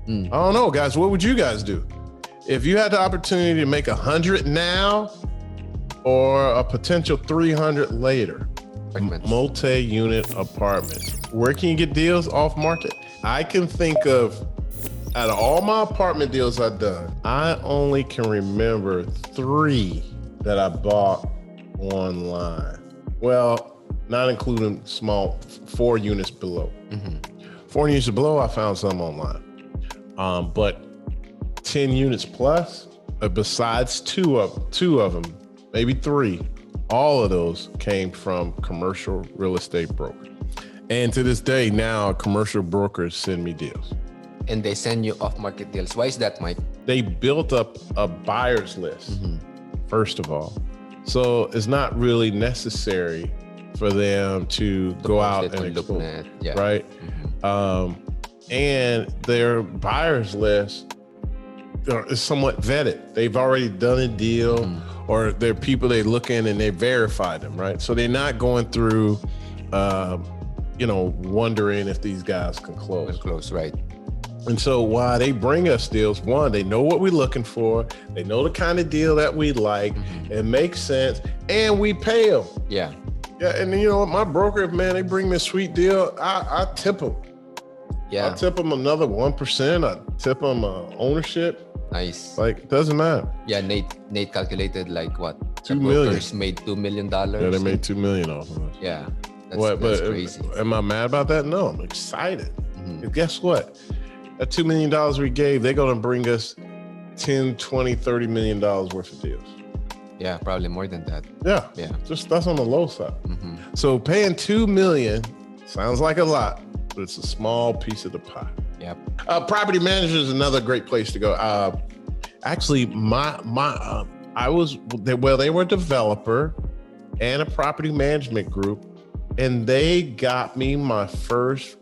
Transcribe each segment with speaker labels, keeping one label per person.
Speaker 1: I don't know, guys. What would you guys do if you had the opportunity to make 100 now or a potential 300 later? Multi-unit apartments. Where can you get deals off market? I can think of, out of all my apartment deals I've done, I only can remember 3 that I bought online. Well, not including small 4 units below. 4 units below, I found some online. But 10 units plus, besides two of them, maybe 3, all of those came from commercial real estate brokers. And to this day, now commercial brokers send me deals.
Speaker 2: And they send you off-market deals. Why is that, Mike?
Speaker 1: They built up a buyer's list, first of all. So it's not really necessary for them to go out and explore, right? And their buyer's list is somewhat vetted. They've already done a deal, or they're people they look in and they verify them, right? So they're not going through, wondering if these guys can close.
Speaker 2: Right.
Speaker 1: And so while they bring us deals, one, they know what we're looking for. They know the kind of deal that we like. It makes sense. And we pay them.
Speaker 2: Yeah.
Speaker 1: Yeah. And you know what? My broker, man, they bring me a sweet deal. I tip them.
Speaker 2: Yeah.
Speaker 1: I tip them another 1%. I tip them ownership.
Speaker 2: Nice.
Speaker 1: Like, doesn't matter.
Speaker 2: Yeah. Nate calculated like what?
Speaker 1: $2 million.
Speaker 2: Brokers made $2 million.
Speaker 1: Yeah, they made $2 million off of us.
Speaker 2: Yeah. That's crazy.
Speaker 1: Am I mad about that? No, I'm excited. And guess what? That $2 million we gave, they're going to bring us 10, 20, $30 million worth of deals.
Speaker 2: Yeah, probably more than that.
Speaker 1: Yeah. Just that's on the low side. So paying $2 million sounds like a lot, but it's a small piece of the pie.
Speaker 2: Yep.
Speaker 1: Property manager is another great place to go. Actually, they were a developer and a property management group, and they got me my first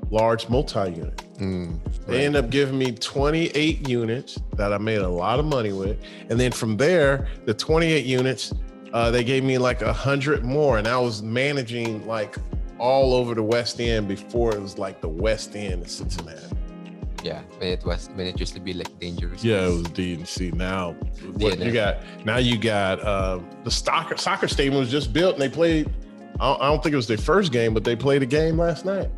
Speaker 1: large multi-unit. They ended up giving me 28 units that I made a lot of money with. And then from there, the 28 units, they gave me 100 more. And I was managing all over the West End before it was the West End of Cincinnati.
Speaker 2: Yeah, when it used to be dangerous.
Speaker 1: Yeah, it was DNC. Now, you got the soccer stadium was just built, and they played. I don't think it was their first game, but they played a game last night.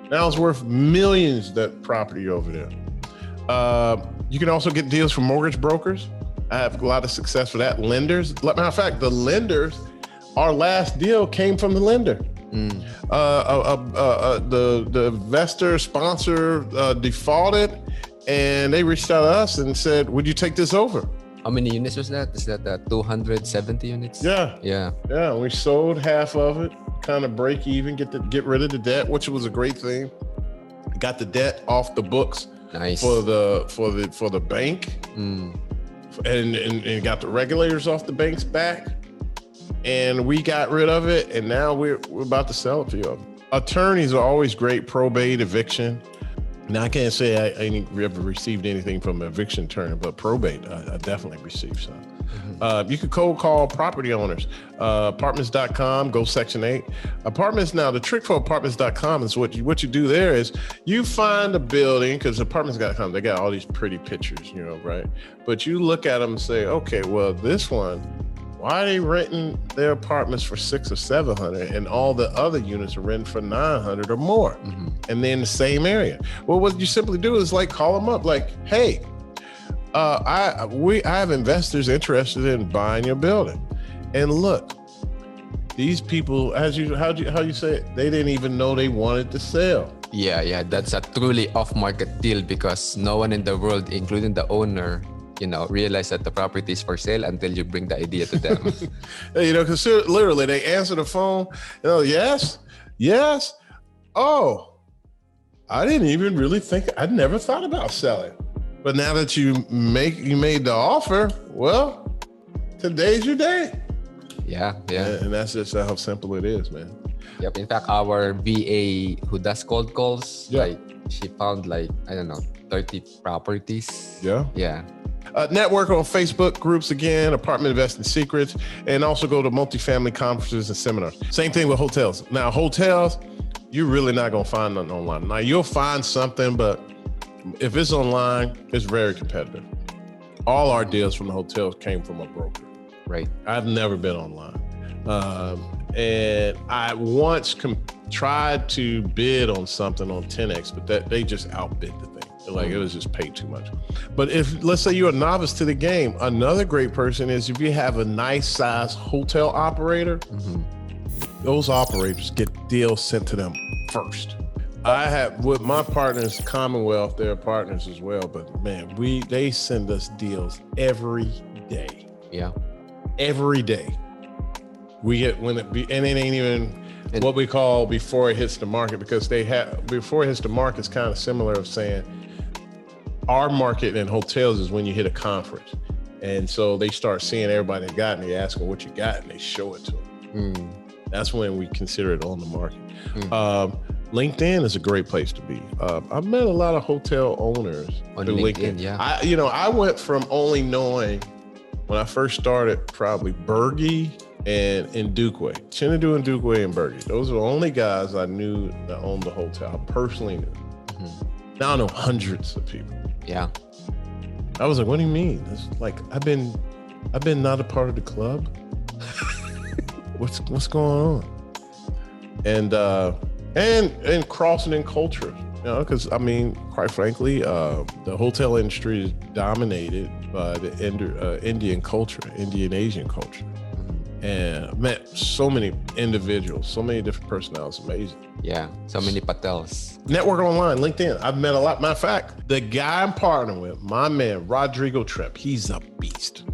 Speaker 1: Now it's worth millions, that property over there. You can also get deals from mortgage brokers. I have a lot of success with that. Lenders. Matter of fact, the lenders, our last deal came from the lender. The investor sponsor defaulted, and they reached out to us and said, would you take this over?
Speaker 2: How many units was that? Is that 270 units?
Speaker 1: Yeah. We sold half of it, kind of break even, get rid of the debt, which was a great thing. Got the debt off the books.
Speaker 2: Nice.
Speaker 1: For the bank, and got the regulators off the bank's back, and we got rid of it, and now we're about to sell it to you. Attorneys are always great. Probate, eviction. Now, I can't say I ain't ever received anything from an eviction attorney, but probate, I definitely received some. You could cold call property owners. Apartments.com, go Section 8. Apartments, now, the trick for apartments.com is what you do there is you find a building, because apartments.com, they got all these pretty pictures, right? But you look at them and say, okay, well, this one, why are they renting their apartments for $600 or $700 and all the other units are renting for $900 or more? And they're in the same area. Well, what you simply do is call them up, hey, I have investors interested in buying your building. And look, these people, how you say it, they didn't even know they wanted to sell.
Speaker 2: Yeah, that's a truly off-market deal because no one in the world, including the owner, realize that the property is for sale until you bring the idea to them.
Speaker 1: Because literally they answer the phone. Yes. Oh, I didn't even really think. I'd never thought about selling. But now that you made the offer, well, today's your day.
Speaker 2: Yeah.
Speaker 1: And that's just how simple it is, man.
Speaker 2: Yep. In fact, our VA who does cold calls, she found 30 properties. Yeah.
Speaker 1: Network on Facebook groups again, Apartment Investing Secrets, and also go to multifamily conferences and seminars. Same thing with hotels. Now, hotels, you're really not going to find nothing online. Now, you'll find something, but if it's online, it's very competitive. All our deals from the hotels came from a broker.
Speaker 2: Right.
Speaker 1: I've never been online. And I once tried to bid on something on 10X, but that they just outbid the thing. Like it was just paid too much. But if, let's say you're a novice to the game, another great person is if you have a nice size hotel operator, those operators get deals sent to them first. I have with my partners, Commonwealth, they're partners as well, but man, they send us deals every day.
Speaker 2: Yeah.
Speaker 1: Every day. We get and it ain't even what we call before it hits the market, because before it hits the market is kind of similar of saying our market in hotels is when you hit a conference. And so they start seeing everybody that got it and they ask them what you got and they show it to them. That's when we consider it on the market. LinkedIn is a great place to be. I've met a lot of hotel owners
Speaker 2: on
Speaker 1: through
Speaker 2: LinkedIn. Yeah.
Speaker 1: I went from only knowing when I first started probably Bergie and Ndukwe, Chinadu and Ndukwe and Bergie. Those are the only guys I knew that owned the hotel. I personally knew. Now I know hundreds of people.
Speaker 2: Yeah.
Speaker 1: I was like, what do you mean? It's like I've been not a part of the club. What's going on? And crossing in cultures, because I mean, quite frankly, the hotel industry is dominated by the Indian culture, Indian Asian culture. And I met so many individuals, so many different personalities. Amazing.
Speaker 2: Yeah, so many Patels.
Speaker 1: Network online, LinkedIn. I've met a lot. Matter of fact, the guy I'm partnering with, my man, Rodrigo Trepp, he's a beast.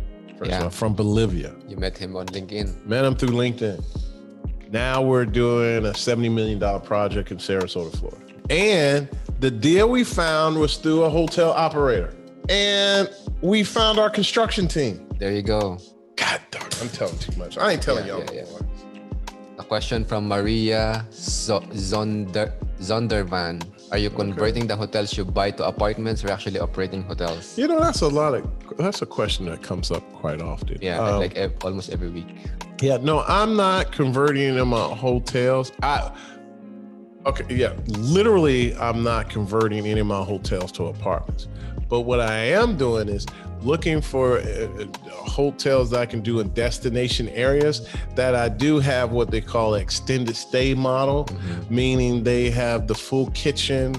Speaker 1: From Bolivia.
Speaker 2: You met him on LinkedIn?
Speaker 1: Met him through LinkedIn. Now we're doing a $70 million project in Sarasota, Florida. And the deal we found was through a hotel operator. And we found our construction team.
Speaker 2: There you go.
Speaker 1: God darn, I'm telling too much. I ain't telling y'all.
Speaker 2: Yeah. A question from Maria Zondervan. Are you converting the hotels you buy to apartments or actually operating hotels?
Speaker 1: That's a question that comes up quite often.
Speaker 2: Yeah, almost every week.
Speaker 1: Yeah, no, I'm not converting them hotels. Literally, I'm not converting any of my hotels to apartments. But what I am doing is looking for hotels that I can do in destination areas that I do have what they call extended stay model, meaning they have the full kitchen,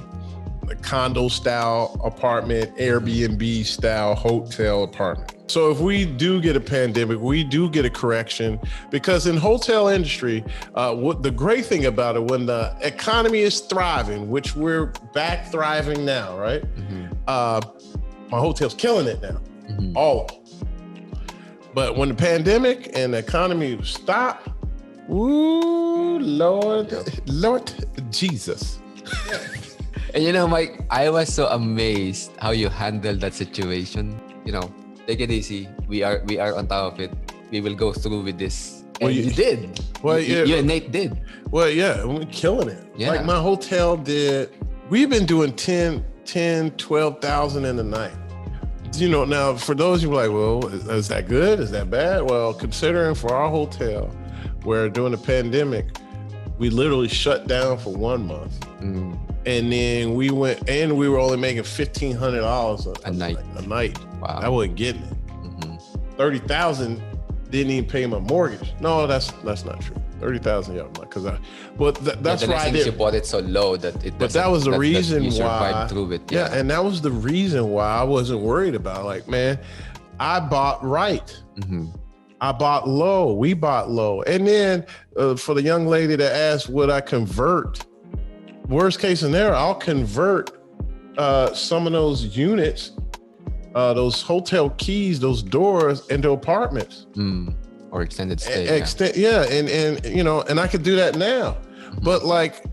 Speaker 1: the condo style apartment, Airbnb style hotel apartment. So if we do get a pandemic, we do get a correction, because in hotel industry, what the great thing about it, when the economy is thriving, which we're back thriving now, right? My hotel's killing it now, all of them. But when the pandemic and the economy stop, ooh, Lord Jesus.
Speaker 2: And Mike, I was so amazed how you handled that situation. Take it easy. We are on top of it. We will go through with this. And you did.
Speaker 1: Well,
Speaker 2: you and Nate did.
Speaker 1: Well, yeah, we're killing it.
Speaker 2: Yeah.
Speaker 1: Like my hotel we've been doing 12,000 in a night. Now for those you like, well, is that good? Is that bad? Well, considering for our hotel, where during the pandemic, we literally shut down for 1 month. And then we went, and we were only making $1,500
Speaker 2: a night.
Speaker 1: Wow. I wasn't getting it. 30,000 didn't even pay my mortgage. No, that's not true. 30,000, yeah, because that's why I did.
Speaker 2: You bought it so low that it.
Speaker 1: But that was the reason
Speaker 2: you
Speaker 1: why.
Speaker 2: Through it.
Speaker 1: Yeah, and that was the reason why I wasn't worried about. Like, man, I bought right. I bought low. We bought low, and then for the young lady that asked, would I convert? Worst case scenario, I'll convert some of those units, those hotel keys, those doors into apartments.
Speaker 2: Or extended stay.
Speaker 1: And I could do that now. But like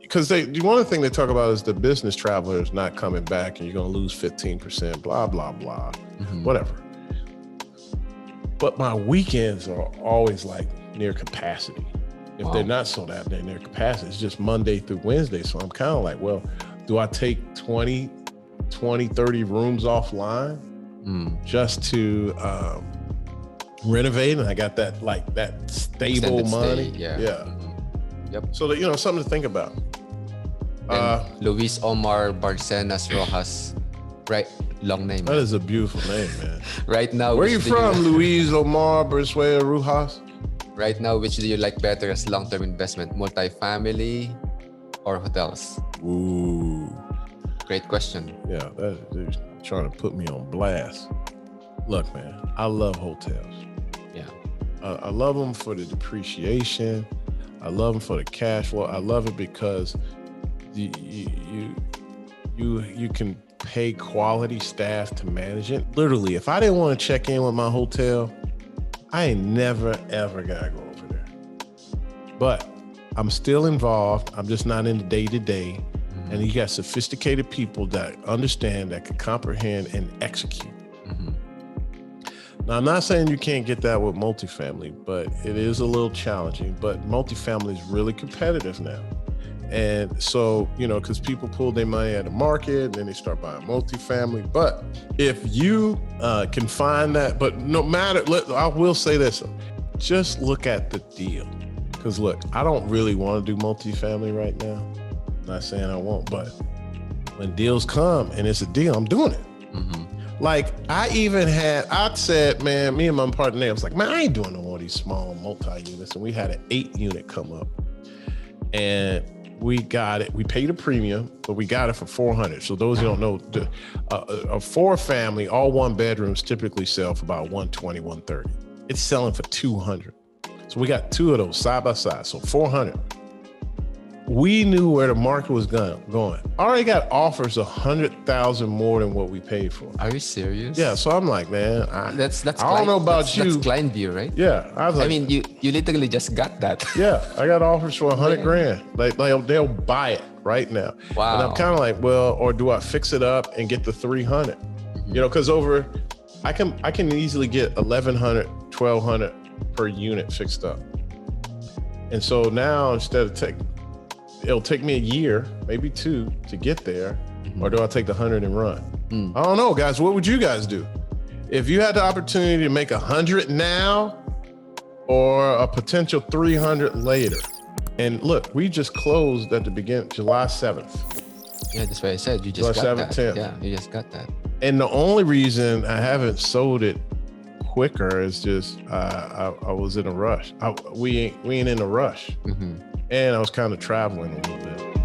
Speaker 1: because one of the things they talk about is the business travelers not coming back and you're going to lose 15%, blah, blah, blah, whatever. But my weekends are always like near capacity. If they're not sold out, they're near capacity. It's just Monday through Wednesday. So I'm kind of like, well, do I take 20, 30 rooms offline just to renovate? And I got that stable
Speaker 2: extended
Speaker 1: money.
Speaker 2: Stay, yeah.
Speaker 1: Yep. So that, something to think about.
Speaker 2: Luis Omar Barcenas Rojas. Right, long name.
Speaker 1: That is a beautiful name, man.
Speaker 2: Right now,
Speaker 1: where are you from, Luis Omar Barcenas Rojas?
Speaker 2: Right now, which do you like better as long-term investment, multifamily or hotels?
Speaker 1: Ooh,
Speaker 2: great question.
Speaker 1: Yeah, they're trying to put me on blast. Look, man, I love hotels.
Speaker 2: Yeah,
Speaker 1: I love them for the depreciation. I love them for the cash flow. I love it because you can pay quality staff to manage it. Literally, if I didn't want to check in with my hotel, I ain't never ever gotta go over there. But I'm still involved. I'm just not in the day-to-day. And you got sophisticated people that understand, that can comprehend and execute. Now, I'm not saying you can't get that with multifamily, but it is a little challenging. But multifamily is really competitive now. And so, because people pull their money out of the market and then they start buying multifamily. But if you can find that, but no matter, I will say this, just look at the deal. Because look, I don't really want to do multifamily right now. I'm not saying I won't, but when deals come and it's a deal, I'm doing it. Like I said, man, me and my partner, I was like, man, I ain't doing no more of these small multi-units. And we had an 8-unit come up. And we got it. We paid a premium, but we got it for $400. So those who don't know, a 4-family, all 1 bedrooms typically sell for about $120, $130. It's selling for $200. So we got 2 of those side by side. So $400. We knew where the market was going. Already got offers $100,000 more than what we paid for.
Speaker 2: Are you serious?
Speaker 1: Yeah. So I'm like, man,
Speaker 2: that's
Speaker 1: I don't know about you.
Speaker 2: That's client view, right?
Speaker 1: Yeah. I was like,
Speaker 2: I mean, you literally just got that.
Speaker 1: Yeah. I got offers for $100,000. Like they'll buy it right now.
Speaker 2: Wow.
Speaker 1: And I'm kind of like, well, or do I fix it up and get the 300? Because I can easily get $1,100, $1,200 per unit fixed up. And so now instead of it'll take me a year, maybe 2 to get there, or do I take the 100 and run? I don't know, guys. What would you guys do? If you had the opportunity to make 100 now or a potential 300 later. And look, we just closed at the beginning, July 7th.
Speaker 2: Yeah, that's what I said. You just
Speaker 1: July
Speaker 2: got
Speaker 1: 7th,
Speaker 2: that.
Speaker 1: 10th.
Speaker 2: Yeah, you just got that.
Speaker 1: And the only reason I haven't sold it quicker is just I was in a rush. We ain't in a rush. And I was kind of traveling a little bit.